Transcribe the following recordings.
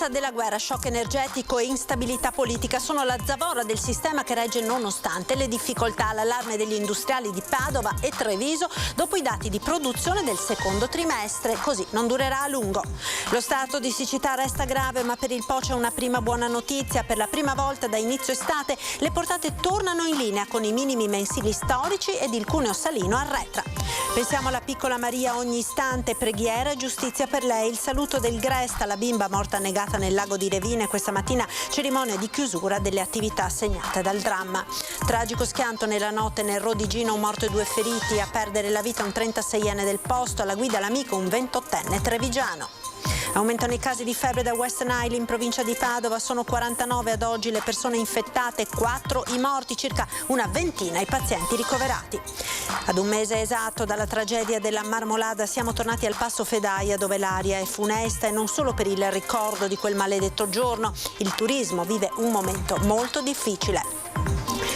Incertezza della guerra, shock energetico e instabilità politica sono la zavorra del sistema che regge nonostante le difficoltà. L'allarme degli industriali di Padova e Treviso dopo i dati di produzione del secondo trimestre. Così non durerà a lungo. Lo stato di siccità resta grave, ma per il Po c'è una prima buona notizia. Per la prima volta da inizio estate le portate tornano in linea con i minimi mensili storici ed il cuneo salino arretra. Pensiamo alla piccola Maria ogni istante, preghiera e giustizia per lei. Il saluto del Gresta, la bimba morta annegata nel lago di Revine, questa mattina cerimonia di chiusura delle attività segnate dal dramma. Tragico schianto nella notte nel Rodigino, un morto e 2 feriti, a perdere la vita un 36enne del posto, alla guida l'amico un 28enne trevigiano. Aumentano i casi di febbre da West Nile in provincia di Padova, sono 49 ad oggi le persone infettate, 4 i morti, circa una ventina i pazienti ricoverati. Ad un mese esatto dalla tragedia della Marmolada siamo tornati al Passo Fedaia, dove l'aria è funesta e non solo per il ricordo di quel maledetto giorno. Il turismo vive un momento molto difficile.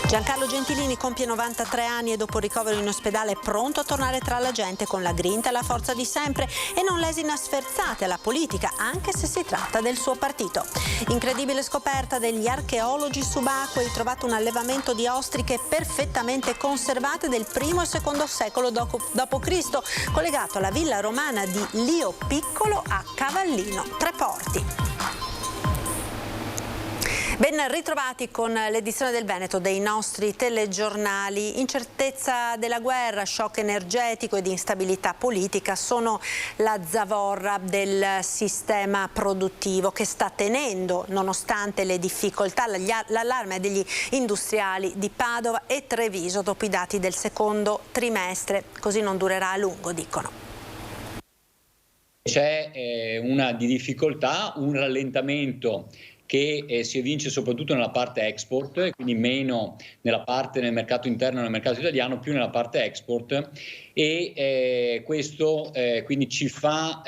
Giancarlo Gentilini compie 93 anni e dopo il ricovero in ospedale è pronto a tornare tra la gente con la grinta e la forza di sempre e non lesina sferzate alla politica, anche se si tratta del suo partito. Incredibile scoperta degli archeologi subacquei, trovato un allevamento di ostriche perfettamente conservate del I e II secolo d.C., collegato alla villa romana di Lio Piccolo a Cavallino, Treporti. Ben ritrovati con l'edizione del Veneto dei nostri telegiornali. Incertezza della guerra, shock energetico ed instabilità politica sono la zavorra del sistema produttivo che sta tenendo, nonostante le difficoltà, l'allarme degli industriali di Padova e Treviso dopo i dati del secondo trimestre. Così non durerà a lungo, dicono. C'è una di difficoltà, un rallentamento che si evince soprattutto nella parte export, quindi meno nella parte nel mercato interno e nel mercato italiano, più nella parte export, e questo quindi ci fa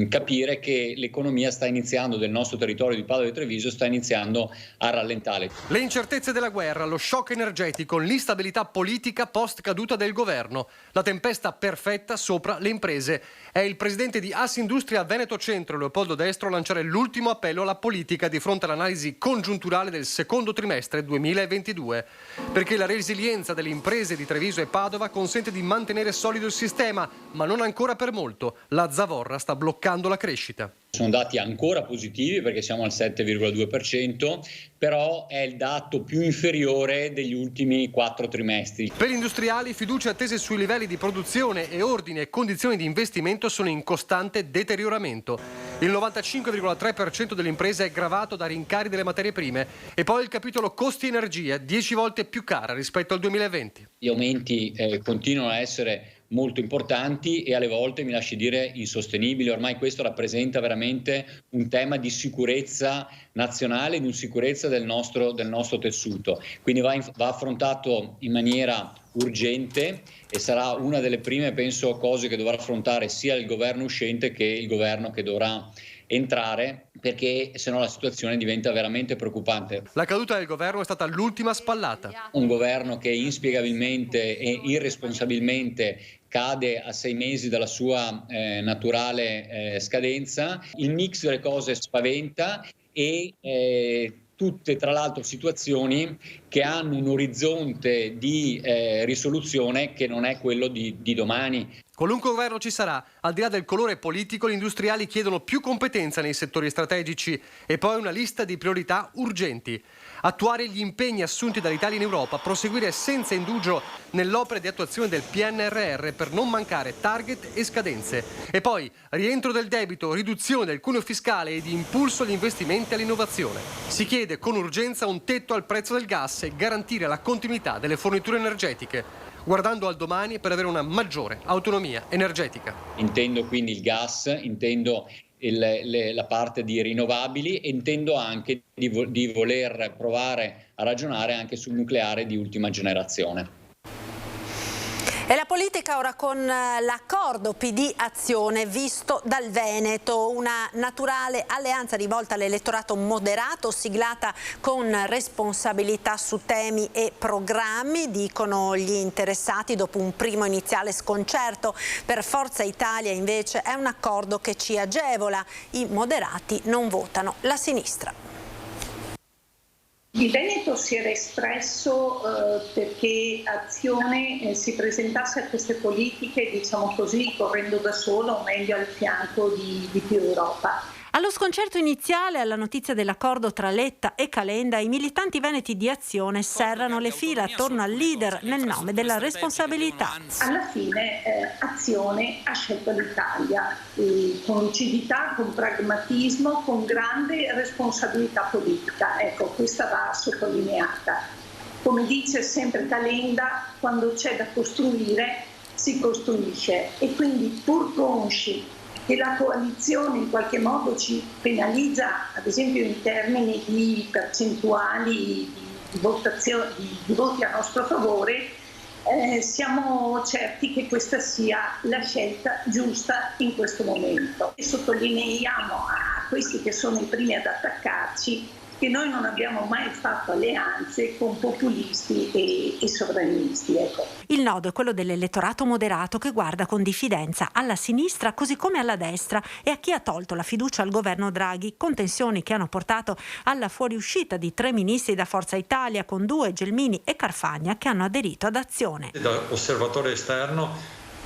capire che l'economia sta iniziando, del nostro territorio di Padova e Treviso, sta iniziando a rallentare. Le incertezze della guerra, lo shock energetico, l'instabilità politica post caduta del governo, la tempesta perfetta sopra le imprese. È il presidente di Assindustria Veneto Centro, Leopoldo Destro, a lanciare l'ultimo appello alla politica di fronte all'analisi congiunturale del secondo trimestre 2022, perché la resilienza delle imprese di Treviso e Padova consente di mantenere solido il sistema, ma non ancora per molto. La zavorra sta bloccando la crescita. Sono dati ancora positivi perché siamo al 7,2%, però è il dato più inferiore degli ultimi 4 trimestri. Per gli industriali, fiducie attese sui livelli di produzione e ordini e condizioni di investimento sono in costante deterioramento. Il 95,3% delle imprese è gravato da rincari delle materie prime e poi il capitolo costi energia, 10 volte più cara rispetto al 2020. Gli aumenti continuano a essere molto importanti e alle volte, mi lasci dire, insostenibili. Ormai questo rappresenta veramente un tema di sicurezza nazionale, di sicurezza del nostro tessuto. Quindi va affrontato in maniera urgente e sarà una delle prime, penso, cose che dovrà affrontare sia il governo uscente che il governo che dovrà entrare, perché sennò la situazione diventa veramente preoccupante. La caduta del governo è stata l'ultima spallata. Un governo che inspiegabilmente e irresponsabilmente cade a 6 mesi dalla sua naturale scadenza. Il mix delle cose spaventa e tutte tra l'altro situazioni che hanno un orizzonte di risoluzione che non è quello di domani. Qualunque governo ci sarà, al di là del colore politico, gli industriali chiedono più competenza nei settori strategici e poi una lista di priorità urgenti. Attuare gli impegni assunti dall'Italia in Europa, proseguire senza indugio nell'opera di attuazione del PNRR per non mancare target e scadenze. E poi rientro del debito, riduzione del cuneo fiscale ed impulso agli investimenti e all'innovazione. Si chiede con urgenza un tetto al prezzo del gas e garantire la continuità delle forniture energetiche, guardando al domani per avere una maggiore autonomia energetica. Intendo quindi il gas, intendo la parte di rinnovabili e intendo anche di voler provare a ragionare anche sul nucleare di ultima generazione. E la politica ora con l'accordo PD-Azione visto dal Veneto, una naturale alleanza rivolta all'elettorato moderato, siglata con responsabilità su temi e programmi, dicono gli interessati dopo un primo iniziale sconcerto. Per Forza Italia invece è un accordo che ci agevola, i moderati non votano la sinistra. Il Veneto si era espresso perché Azione si presentasse a queste politiche, diciamo così, correndo da solo o meglio al fianco di più Europa. Allo sconcerto iniziale, alla notizia dell'accordo tra Letta e Calenda, i militanti veneti di Azione serrano le fila attorno al leader nel nome della responsabilità. Alla fine Azione ha scelto l'Italia con lucidità, con pragmatismo, con grande responsabilità politica. Ecco, questa va sottolineata. Come dice sempre Calenda, quando c'è da costruire si costruisce, e quindi pur consci che la coalizione in qualche modo ci penalizza, ad esempio in termini di percentuali di voti a nostro favore, siamo certi che questa sia la scelta giusta in questo momento. E sottolineiamo a questi che sono i primi ad attaccarci che noi non abbiamo mai fatto alleanze con populisti e sovranisti. Ecco. Il nodo è quello dell'elettorato moderato che guarda con diffidenza alla sinistra così come alla destra e a chi ha tolto la fiducia al governo Draghi, con tensioni che hanno portato alla fuoriuscita di 3 ministri da Forza Italia, con 2, Gelmini e Carfagna, che hanno aderito ad Azione. Da osservatore esterno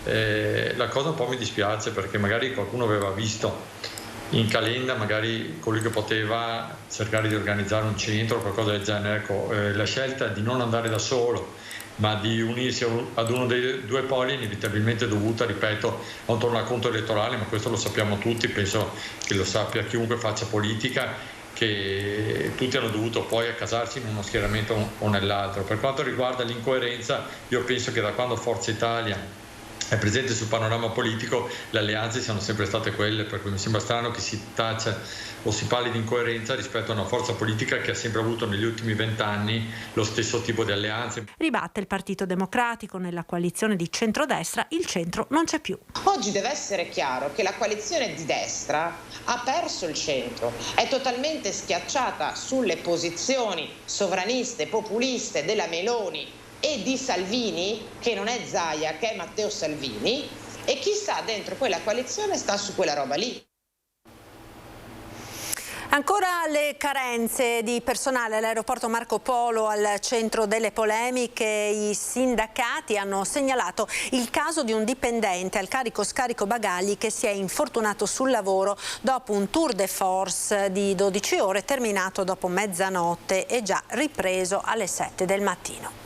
la cosa un po' mi dispiace, perché magari qualcuno aveva visto in Calenda magari colui che poteva cercare di organizzare un centro o qualcosa del genere. Ecco, la scelta di non andare da solo ma di unirsi ad uno dei due poli è inevitabilmente dovuta, ripeto, a un tornaconto elettorale, ma questo lo sappiamo tutti, penso che lo sappia chiunque faccia politica, che tutti hanno dovuto poi accasarsi in uno schieramento o nell'altro. Per quanto riguarda l'incoerenza, io penso che da quando Forza Italia è presente sul panorama politico le alleanze siano sempre state quelle, per cui mi sembra strano che si taccia o si parli di incoerenza rispetto a una forza politica che ha sempre avuto negli ultimi 20 anni lo stesso tipo di alleanze. Ribatte il Partito Democratico. Nella coalizione di centrodestra il centro non c'è più. Oggi deve essere chiaro che la coalizione di destra ha perso il centro, è totalmente schiacciata sulle posizioni sovraniste, populiste della Meloni e di Salvini, che non è Zaia, che è Matteo Salvini, e chi sta dentro quella coalizione sta su quella roba lì. Ancora le carenze di personale all'aeroporto Marco Polo al centro delle polemiche. I sindacati hanno segnalato il caso di un dipendente al carico-scarico bagagli che si è infortunato sul lavoro dopo un tour de force di 12 ore terminato dopo mezzanotte e già ripreso alle 7 del mattino.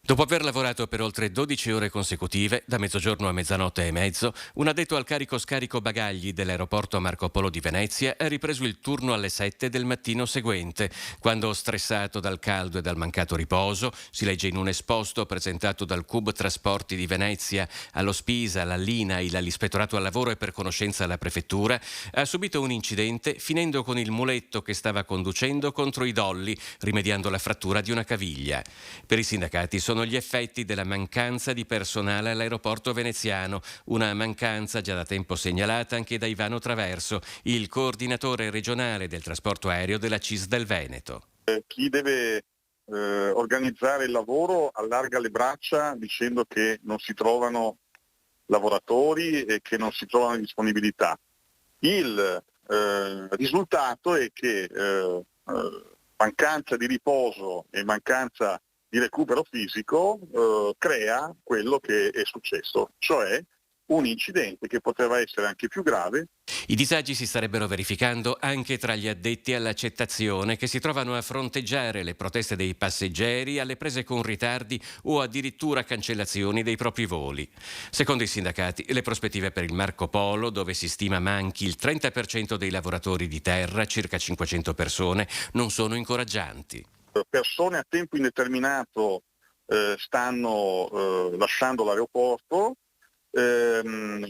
Dopo aver lavorato per oltre 12 ore consecutive, da mezzogiorno a mezzanotte e mezzo, un addetto al carico-scarico bagagli dell'aeroporto Marco Polo di Venezia ha ripreso il turno alle 7 del mattino seguente, quando, stressato dal caldo e dal mancato riposo, si legge in un esposto presentato dal CUB Trasporti di Venezia allo Spisa, all'INAIL, all'Ispettorato al Lavoro e per conoscenza alla Prefettura, ha subito un incidente finendo con il muletto che stava conducendo contro i dolli, rimediando la frattura di una caviglia. Per i sindacati sono gli effetti della mancanza di personale all'aeroporto veneziano, una mancanza già da tempo segnalata anche da Ivano Traverso, il coordinatore regionale del trasporto aereo della CIS del Veneto. Chi deve organizzare il lavoro allarga le braccia dicendo che non si trovano lavoratori e che non si trovano disponibilità. Il risultato è che mancanza di riposo e mancanza di recupero fisico crea quello che è successo, cioè un incidente che poteva essere anche più grave. I disagi si starebbero verificando anche tra gli addetti all'accettazione, che si trovano a fronteggiare le proteste dei passeggeri alle prese con ritardi o addirittura cancellazioni dei propri voli. Secondo i sindacati, le prospettive per il Marco Polo, dove si stima manchi il 30% dei lavoratori di terra, circa 500 persone, non sono incoraggianti. Persone a tempo indeterminato stanno lasciando l'aeroporto,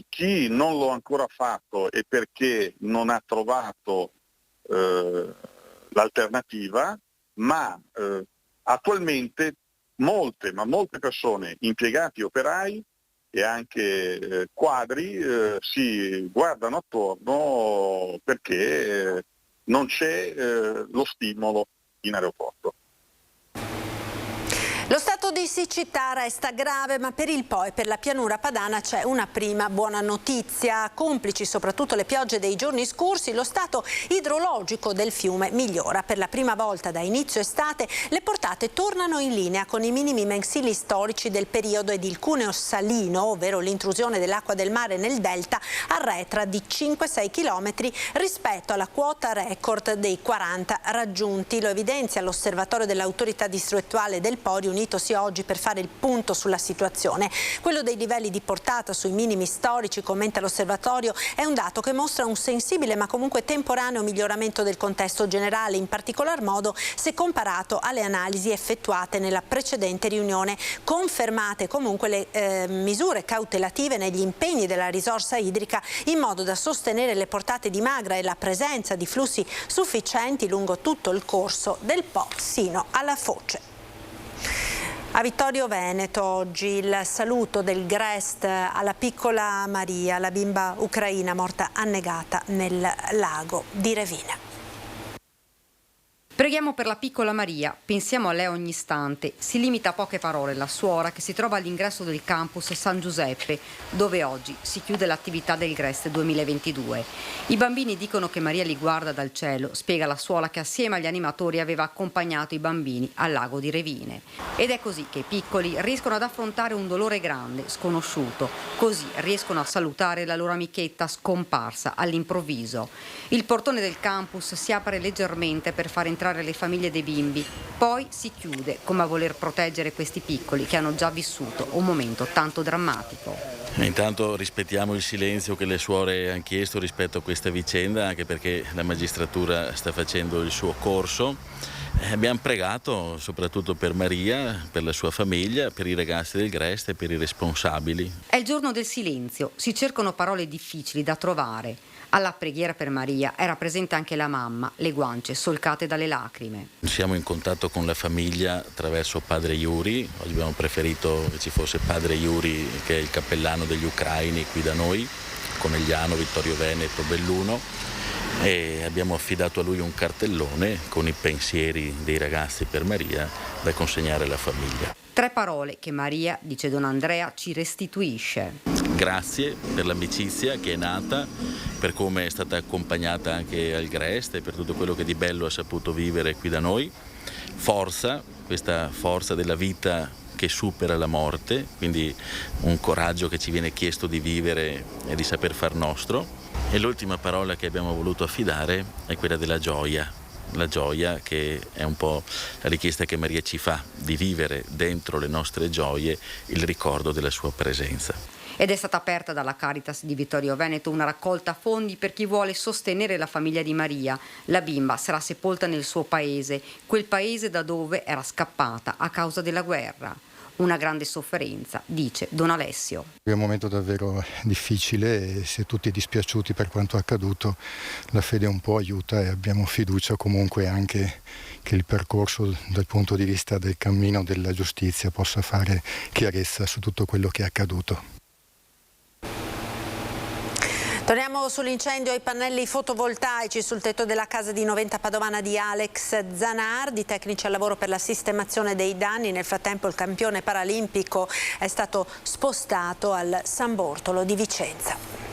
chi non lo ha ancora fatto è perché non ha trovato l'alternativa, ma attualmente molte persone, impiegati, operai e anche quadri, si guardano attorno perché non c'è lo stimolo in aeroporto. Lo stato di siccità resta grave, ma per il Po e per la pianura padana c'è una prima buona notizia. Complici soprattutto le piogge dei giorni scorsi, lo stato idrologico del fiume migliora. Per la prima volta da inizio estate le portate tornano in linea con i minimi mensili storici del periodo ed il cuneo salino, ovvero l'intrusione dell'acqua del mare nel delta, arretra di 5-6 km rispetto alla quota record dei 40 raggiunti. Lo evidenzia l'osservatorio dell'autorità distrettuale del Po, riunitosi oggi per fare il punto sulla situazione. Quello dei livelli di portata sui minimi storici, commenta l'osservatorio, è un dato che mostra un sensibile ma comunque temporaneo miglioramento del contesto generale, in particolar modo se comparato alle analisi effettuate nella precedente riunione. Confermate comunque le misure cautelative negli impegni della risorsa idrica in modo da sostenere le portate di Magra e la presenza di flussi sufficienti lungo tutto il corso del Po sino alla foce. A Vittorio Veneto oggi il saluto del GREST alla piccola Maria, la bimba ucraina morta annegata nel lago di Revine. Preghiamo per la piccola Maria, pensiamo a lei ogni istante. Si limita a poche parole la suora che si trova all'ingresso del campus San Giuseppe, dove oggi si chiude l'attività del GREST 2022. I bambini dicono che Maria li guarda dal cielo, spiega la suora che assieme agli animatori aveva accompagnato i bambini al lago di Revine. Ed è così che i piccoli riescono ad affrontare un dolore grande, sconosciuto. Così riescono a salutare la loro amichetta scomparsa all'improvviso. Il portone del campus si apre leggermente per far entrare le famiglie dei bimbi, poi si chiude come a voler proteggere questi piccoli che hanno già vissuto un momento tanto drammatico. Intanto rispettiamo il silenzio che le suore hanno chiesto rispetto a questa vicenda, anche perché la magistratura sta facendo il suo corso. Abbiamo pregato soprattutto per Maria, per la sua famiglia, per i ragazzi del GREST e per i responsabili. È il giorno del silenzio, si cercano parole difficili da trovare. Alla preghiera per Maria era presente anche la mamma, le guance solcate dalle lacrime. Siamo in contatto con la famiglia attraverso padre Yuri. Oggi abbiamo preferito che ci fosse padre Yuri, che è il cappellano degli ucraini qui da noi, Conegliano, Vittorio Veneto, Belluno, e abbiamo affidato a lui un cartellone con i pensieri dei ragazzi per Maria da consegnare alla famiglia. 3 parole che Maria, dice Don Andrea, ci restituisce. Grazie per l'amicizia che è nata, per come è stata accompagnata anche al GREST e per tutto quello che di bello ha saputo vivere qui da noi. Forza, questa forza della vita che supera la morte, quindi un coraggio che ci viene chiesto di vivere e di saper far nostro. E l'ultima parola che abbiamo voluto affidare è quella della gioia. La gioia che è un po' la richiesta che Maria ci fa, di vivere dentro le nostre gioie il ricordo della sua presenza. Ed è stata aperta dalla Caritas di Vittorio Veneto una raccolta fondi per chi vuole sostenere la famiglia di Maria. La bimba sarà sepolta nel suo paese, quel paese da dove era scappata a causa della guerra. Una grande sofferenza, dice Don Alessio. È un momento davvero difficile e si è tutti dispiaciuti per quanto accaduto. La fede un po' aiuta e abbiamo fiducia comunque anche che il percorso dal punto di vista del cammino della giustizia possa fare chiarezza su tutto quello che è accaduto. Torniamo sull'incendio ai pannelli fotovoltaici sul tetto della casa di Noventa Padovana di Alex Zanardi, tecnici al lavoro per la sistemazione dei danni. Nel frattempo il campione paralimpico è stato spostato al San Bortolo di Vicenza.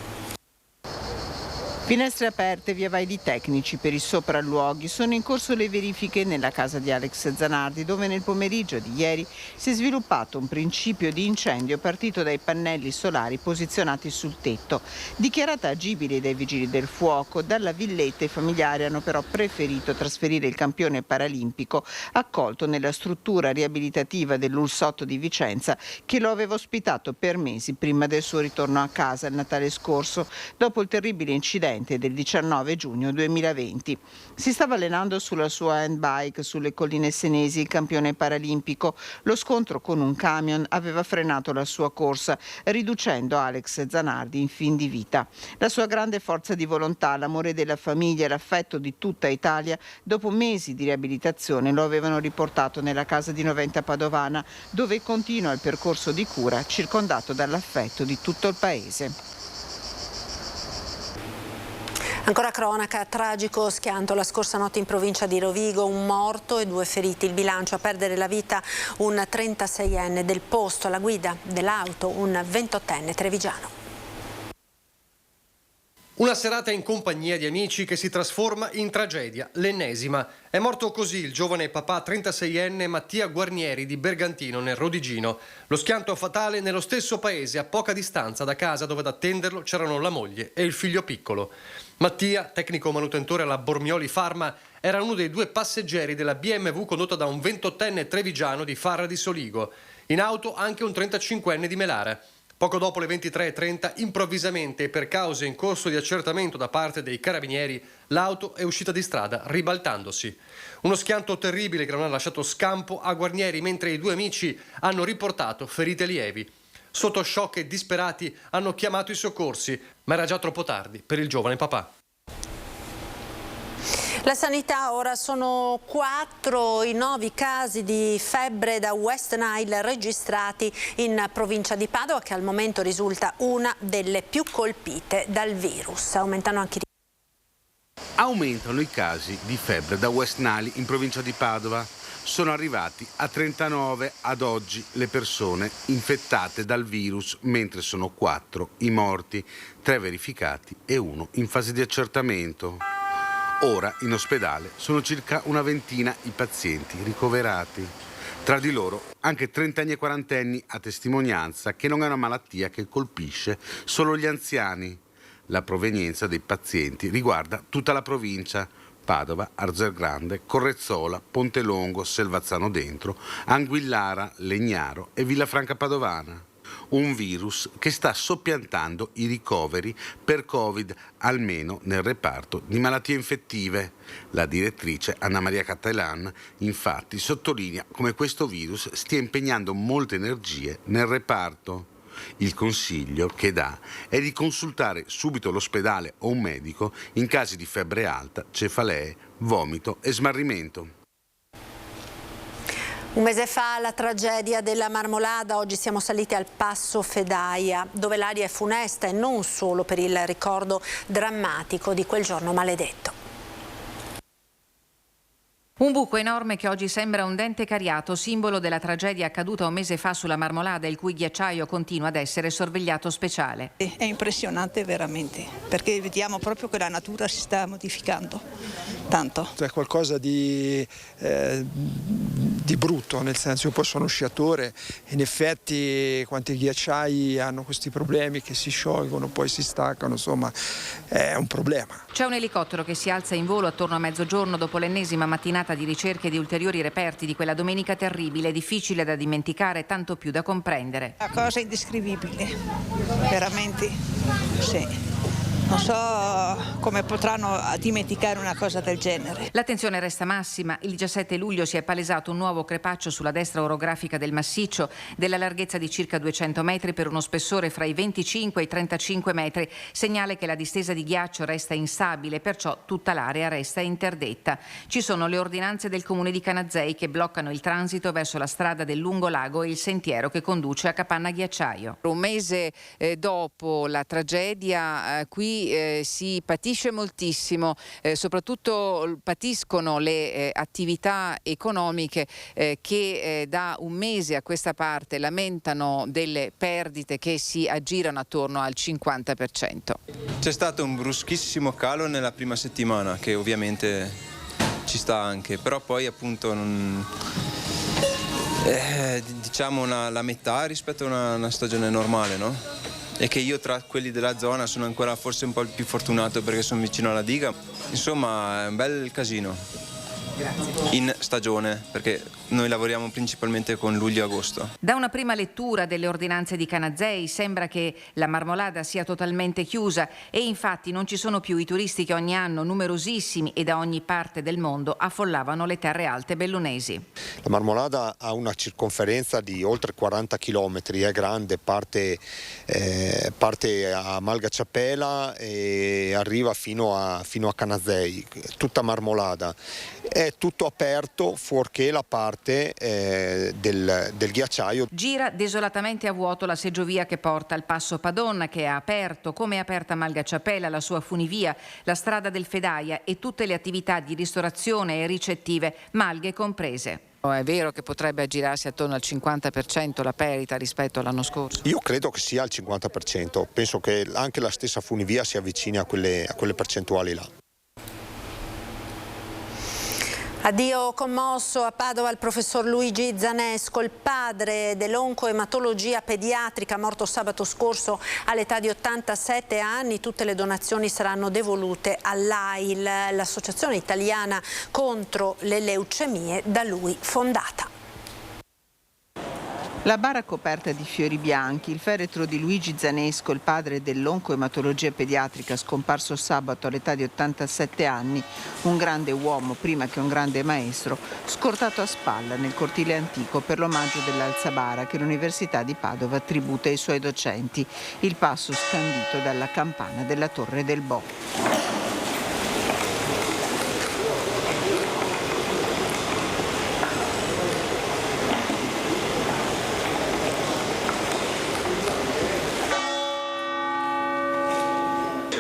Finestre aperte, via vai di tecnici per i sopralluoghi. Sono in corso le verifiche nella casa di Alex Zanardi, dove nel pomeriggio di ieri si è sviluppato un principio di incendio partito dai pannelli solari posizionati sul tetto. Dichiarata agibile dai vigili del fuoco, dalla villetta i familiari hanno però preferito trasferire il campione paralimpico accolto nella struttura riabilitativa dell'Ulsotto di Vicenza, che lo aveva ospitato per mesi prima del suo ritorno a casa il Natale scorso, dopo il terribile incidente incidente del 19 giugno 2020. Si stava allenando sulla sua handbike sulle colline senesi il campione paralimpico. Lo scontro con un camion aveva frenato la sua corsa, riducendo Alex Zanardi in fin di vita. La sua grande forza di volontà, l'amore della famiglia e l'affetto di tutta Italia, dopo mesi di riabilitazione lo avevano riportato nella casa di Noventa Padovana, dove continua il percorso di cura circondato dall'affetto di tutto il paese. Ancora cronaca, tragico schianto la scorsa notte in provincia di Rovigo, un morto e 2 feriti. Il bilancio, a perdere la vita un 36enne del posto, alla guida dell'auto un 28enne trevigiano. Una serata in compagnia di amici che si trasforma in tragedia, l'ennesima. È morto così il giovane papà 36enne Mattia Guarnieri di Bergantino nel Rodigino. Lo schianto fatale nello stesso paese, a poca distanza da casa dove ad attenderlo c'erano la moglie e il figlio piccolo. Mattia, tecnico manutentore alla Bormioli Pharma, era uno dei 2 passeggeri della BMW condotta da un 28enne trevigiano di Farra di Soligo. In auto anche un 35enne di Melara. Poco dopo le 23:30, improvvisamente e per cause in corso di accertamento da parte dei carabinieri, l'auto è uscita di strada ribaltandosi. Uno schianto terribile che non ha lasciato scampo a Guarnieri, mentre i 2 amici hanno riportato ferite lievi. Sotto shock e disperati hanno chiamato i soccorsi, ma era già troppo tardi per il giovane papà. La sanità, ora sono 4 i nuovi casi di febbre da West Nile registrati in provincia di Padova, che al momento risulta una delle più colpite dal virus. Aumentano i casi di febbre da West Nile in provincia di Padova. Sono arrivati a 39 ad oggi le persone infettate dal virus, mentre sono 4 i morti, 3 verificati e 1 in fase di accertamento. Ora in ospedale sono circa una ventina i pazienti ricoverati. Tra di loro anche 30 e 40enni, a testimonianza che non è una malattia che colpisce solo gli anziani. La provenienza dei pazienti riguarda tutta la provincia: Padova, Arzelgrande, Correzzola, Pontelongo, Selvazzano Dentro, Anguillara, Legnaro e Villafranca Padovana. Un virus che sta soppiantando i ricoveri per Covid, almeno nel reparto di malattie infettive. La direttrice Anna Maria Cattelan, infatti, sottolinea come questo virus stia impegnando molte energie nel reparto. Il consiglio che dà è di consultare subito l'ospedale o un medico in casi di febbre alta, cefalee, vomito e smarrimento. Un mese fa la tragedia della Marmolada, oggi siamo saliti al Passo Fedaia, dove l'aria è funesta e non solo per il ricordo drammatico di quel giorno maledetto. Un buco enorme che oggi sembra un dente cariato, simbolo della tragedia accaduta un mese fa sulla Marmolada, il cui ghiacciaio continua ad essere sorvegliato speciale. È impressionante veramente, perché vediamo proprio che la natura si sta modificando tanto. È qualcosa di brutto, nel senso, io poi sono sciatore, in effetti quanti ghiacciai hanno questi problemi che si sciolgono, poi si staccano, insomma è un problema. C'è un elicottero che si alza in volo attorno a mezzogiorno dopo l'ennesima mattinata di ricerche di ulteriori reperti di quella domenica terribile, difficile da dimenticare, tanto più da comprendere. Una cosa indescrivibile, veramente, sì. Non so come potranno dimenticare una cosa del genere. L'attenzione resta massima. Il 17 luglio si è palesato un nuovo crepaccio sulla destra orografica del massiccio, della larghezza di circa 200 metri per uno spessore fra i 25 e i 35 metri, segnale che la distesa di ghiaccio resta instabile, perciò tutta l'area resta interdetta. Ci sono le ordinanze del comune di Canazei che bloccano il transito verso la strada del Lungolago e il sentiero che conduce a Capanna Ghiacciaio. Un mese dopo la tragedia, qui si patisce moltissimo, soprattutto patiscono le attività economiche che da un mese a questa parte lamentano delle perdite che si aggirano attorno al 50%. C'è stato un bruschissimo calo nella prima settimana, che ovviamente ci sta anche, però poi appunto diciamo la metà rispetto a una stagione normale, no? E che io tra quelli della zona sono ancora forse un po' il più fortunato perché sono vicino alla diga. Insomma è un bel casino. in stagione, perché noi lavoriamo principalmente con luglio e agosto. Da una prima lettura delle ordinanze di Canazei sembra che la Marmolada sia totalmente chiusa e infatti non ci sono più i turisti che ogni anno, numerosissimi e da ogni parte del mondo, affollavano le terre alte bellunesi. La Marmolada ha una circonferenza di oltre 40 km, è grande, parte a Malgacciapela e arriva fino a Canazei, tutta Marmolada. È tutto aperto fuorché la parte del ghiacciaio. Gira desolatamente a vuoto la seggiovia che porta al Passo Padonna, che è aperto, come è aperta Malgacciapela, la sua funivia, la strada del Fedaia e tutte le attività di ristorazione e ricettive, malghe comprese. È vero che potrebbe aggirarsi attorno al 50% la perdita rispetto all'anno scorso? Io credo che sia al 50%, penso che anche la stessa funivia si avvicini a quelle percentuali là. Addio commosso a Padova il professor Luigi Zanesco, il padre dell'oncoematologia pediatrica, morto sabato scorso all'età di 87 anni. Tutte le donazioni saranno devolute all'AIL, l'associazione italiana contro le leucemie, da lui fondata. La bara coperta di fiori bianchi, il feretro di Luigi Zanesco, il padre dell'oncoematologia pediatrica scomparso sabato all'età di 87 anni, un grande uomo prima che un grande maestro, scortato a spalla nel cortile antico per l'omaggio dell'Alzabara che l'Università di Padova tributa ai suoi docenti, il passo scandito dalla campana della Torre del Bo.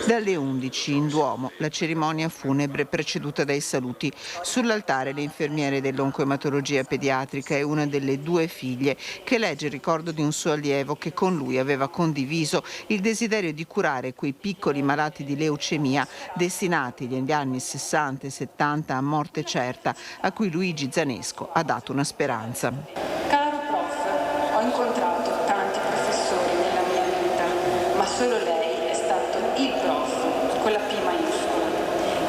Dalle 11 in Duomo, la cerimonia funebre preceduta dai saluti. Sull'altare le infermiere dell'oncoematologia pediatrica e una delle due figlie che legge il ricordo di un suo allievo che con lui aveva condiviso il desiderio di curare quei piccoli malati di leucemia destinati negli anni 60 e 70 a morte certa, a cui Luigi Zanesco ha dato una speranza. Caro prof, ho incontrato tanti professori nella mia vita, ma solo lei è stato il prof, con la P maiuscola,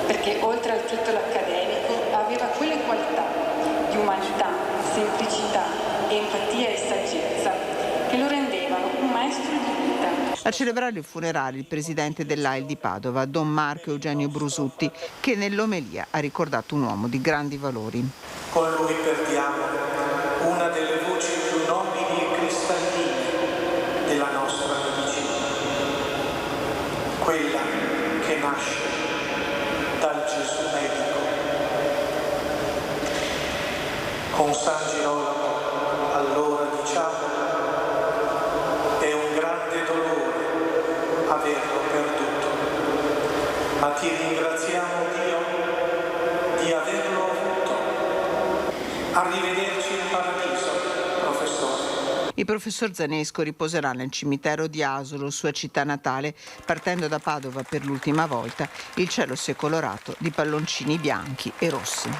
perché oltre al titolo accademico aveva quelle qualità di umanità, semplicità, empatia e saggezza che lo rendevano un maestro di vita. A celebrare il funerale il presidente dell'AIL di Padova, Don Marco Eugenio Brusutti, che nell'omelia ha ricordato un uomo di grandi valori. Con lui perdiamo una delle voci più nobili e cristalline della nostra medicina, quella che nasce dal Gesù medico. Con San Girolamo allora diciamo è un grande dolore averlo perduto, ma ti ringraziamo Dio di averlo avuto. Arrivederci in paradiso, professore. Il professor Zanesco riposerà nel cimitero di Asolo, sua città natale, partendo da Padova per l'ultima volta. Il cielo si è colorato di palloncini bianchi e rossi.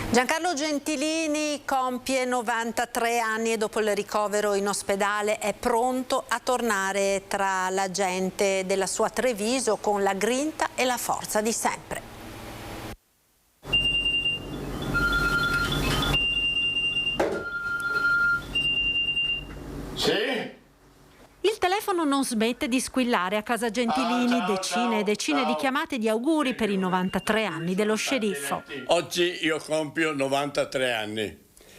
Giancarlo Gentilini compie 93 anni e dopo il ricovero in ospedale è pronto a tornare tra la gente della sua Treviso con la grinta e la forza di sempre. Sì? Il telefono non smette di squillare a casa Gentilini, decine e decine di chiamate di auguri per i 93 anni dello sceriffo. Oggi io compio 93 anni,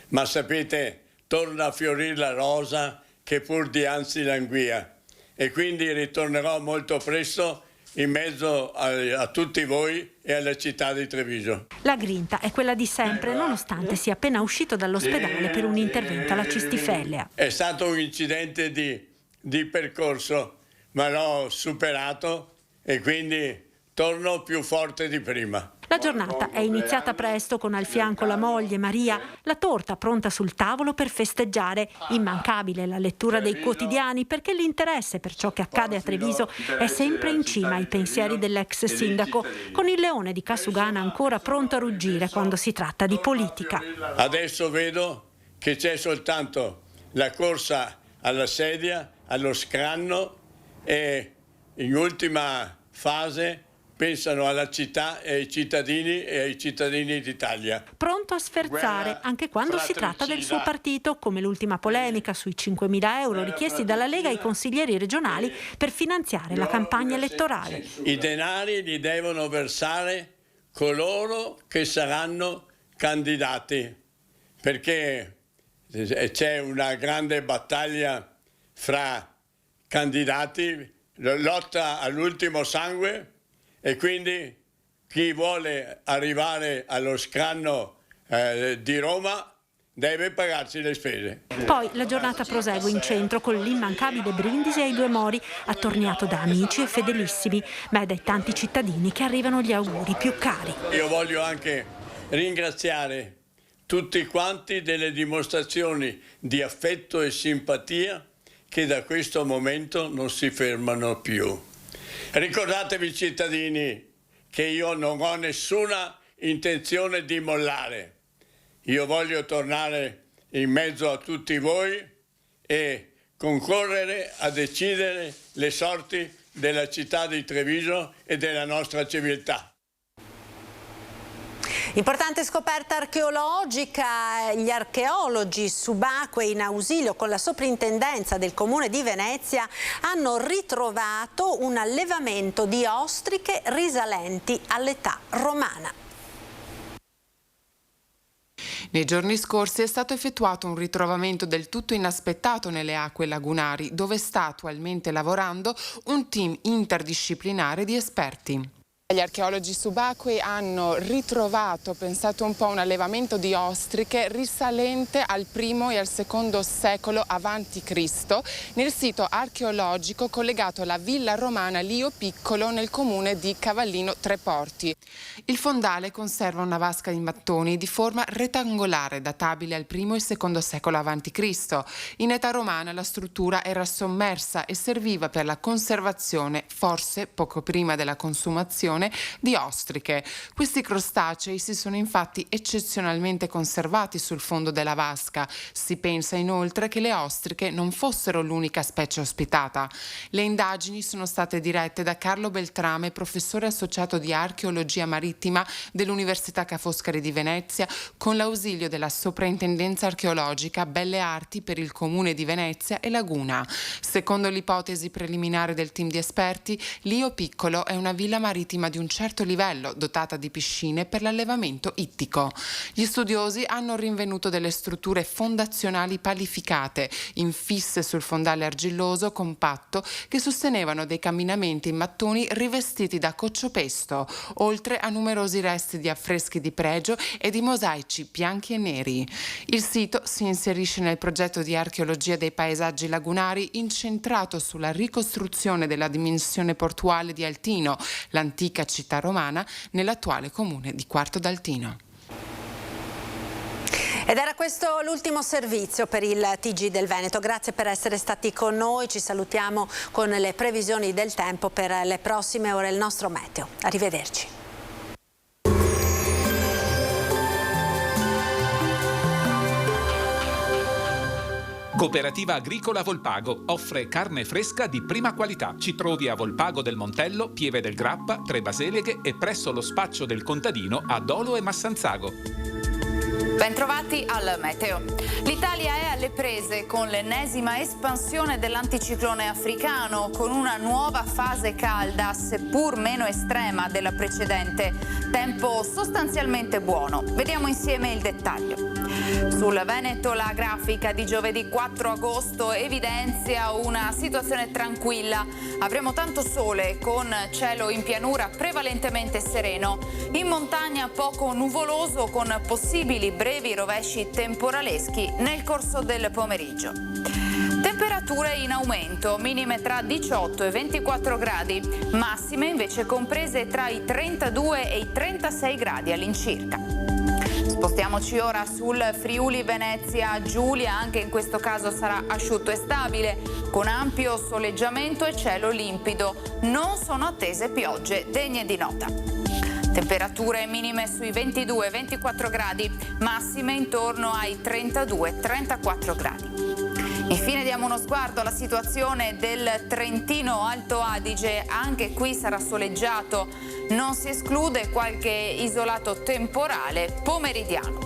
ma sapete, torna a fiorire la rosa che pur dianzi languia e quindi ritornerò molto presto in mezzo a tutti voi e alla città di Treviso. La grinta è quella di sempre, nonostante sia appena uscito dall'ospedale per un intervento alla cistifellea. È stato un incidente di percorso, ma l'ho superato e quindi torno più forte di prima. La giornata è iniziata presto con al fianco la moglie Maria, la torta pronta sul tavolo per festeggiare. Immancabile la lettura dei quotidiani perché l'interesse per ciò che accade a Treviso è sempre in cima ai pensieri dell'ex sindaco, con il leone di Casugana ancora pronto a ruggire quando si tratta di politica. Adesso vedo che c'è soltanto la corsa alla sedia, allo scranno e in ultima fase pensano alla città e ai cittadini d'Italia. Pronto a sferzare anche quando si tratta del suo partito, come l'ultima polemica sui 5.000 euro richiesti dalla Lega ai consiglieri regionali per finanziare la campagna elettorale. I denari li devono versare coloro che saranno candidati, perché c'è una grande battaglia fra candidati, lotta all'ultimo sangue, e quindi chi vuole arrivare allo scranno di Roma deve pagarsi le spese. Poi la giornata prosegue in centro con l'immancabile brindisi ai 2 Mori, attorniato da amici e fedelissimi, ma dai tanti cittadini che arrivano gli auguri più cari. Io voglio anche ringraziare tutti quanti delle dimostrazioni di affetto e simpatia che da questo momento non si fermano più. Ricordatevi, cittadini, che io non ho nessuna intenzione di mollare. Io voglio tornare in mezzo a tutti voi e concorrere a decidere le sorti della città di Treviso e della nostra civiltà. Importante scoperta archeologica, gli archeologi subacquei in ausilio con la soprintendenza del Comune di Venezia hanno ritrovato un allevamento di ostriche risalenti all'età romana. Nei giorni scorsi è stato effettuato un ritrovamento del tutto inaspettato nelle acque lagunari, dove sta attualmente lavorando un team interdisciplinare di esperti. Gli archeologi subacquei hanno ritrovato, pensate un po', un allevamento di ostriche risalente al I e al II secolo a.C. nel sito archeologico collegato alla villa romana Lio Piccolo nel comune di Cavallino Tre Porti. Il fondale conserva una vasca in mattoni di forma rettangolare databile al I e II secolo a.C. In età romana la struttura era sommersa e serviva per la conservazione, forse poco prima della consumazione, di ostriche. Questi crostacei si sono infatti eccezionalmente conservati sul fondo della vasca. Si pensa inoltre che le ostriche non fossero l'unica specie ospitata. Le indagini sono state dirette da Carlo Beltrame, professore associato di archeologia marittima dell'Università Ca' Foscari di Venezia, con l'ausilio della Soprintendenza Archeologica Belle Arti per il Comune di Venezia e Laguna. Secondo l'ipotesi preliminare del team di esperti, Lio Piccolo è una villa marittima di un certo livello, dotata di piscine per l'allevamento ittico. Gli studiosi hanno rinvenuto delle strutture fondazionali palificate, infisse sul fondale argilloso compatto, che sostenevano dei camminamenti in mattoni rivestiti da coccio-pesto, oltre a numerosi resti di affreschi di pregio e di mosaici bianchi e neri. Il sito si inserisce nel progetto di archeologia dei paesaggi lagunari incentrato sulla ricostruzione della dimensione portuale di Altino, l'antica città romana, nell'attuale comune di Quarto d'Altino. Ed era questo l'ultimo servizio per il TG del Veneto. Grazie per essere stati con noi. Ci salutiamo con le previsioni del tempo per le prossime ore, il nostro meteo. Arrivederci. Cooperativa Agricola Volpago offre carne fresca di prima qualità. Ci trovi a Volpago del Montello, Pieve del Grappa, Tre Baseleghe e presso lo spaccio del contadino a Dolo e Massanzago. Bentrovati al meteo. L'Italia è alle prese con l'ennesima espansione dell'anticiclone africano, con una nuova fase calda, seppur meno estrema della precedente. Tempo sostanzialmente buono. Vediamo insieme il dettaglio. Sul Veneto la grafica di giovedì 4 agosto evidenzia una situazione tranquilla. Avremo tanto sole con cielo in pianura prevalentemente sereno. In montagna poco nuvoloso con possibili brevi rovesci temporaleschi nel corso del pomeriggio. Temperature in aumento, minime tra 18 e 24 gradi, massime invece comprese tra i 32 e i 36 gradi all'incirca. Spostiamoci ora sul Friuli Venezia Giulia, anche in questo caso sarà asciutto e stabile, con ampio soleggiamento e cielo limpido. Non sono attese piogge degne di nota. Temperature minime sui 22-24 gradi, massime intorno ai 32-34 gradi. Infine diamo uno sguardo alla situazione del Trentino Alto Adige, anche qui sarà soleggiato, non si esclude qualche isolato temporale pomeridiano.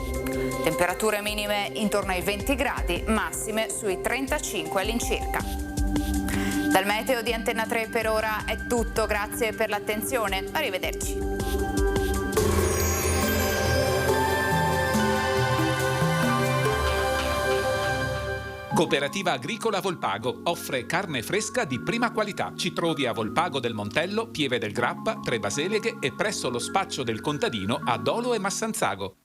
Temperature minime intorno ai 20 gradi, massime sui 35 all'incirca. Dal meteo di Antenna 3 per ora è tutto, grazie per l'attenzione, arrivederci. Cooperativa Agricola Volpago offre carne fresca di prima qualità. Ci trovi a Volpago del Montello, Pieve del Grappa, Tre Baseleghe e presso lo spaccio del contadino a Dolo e Massanzago.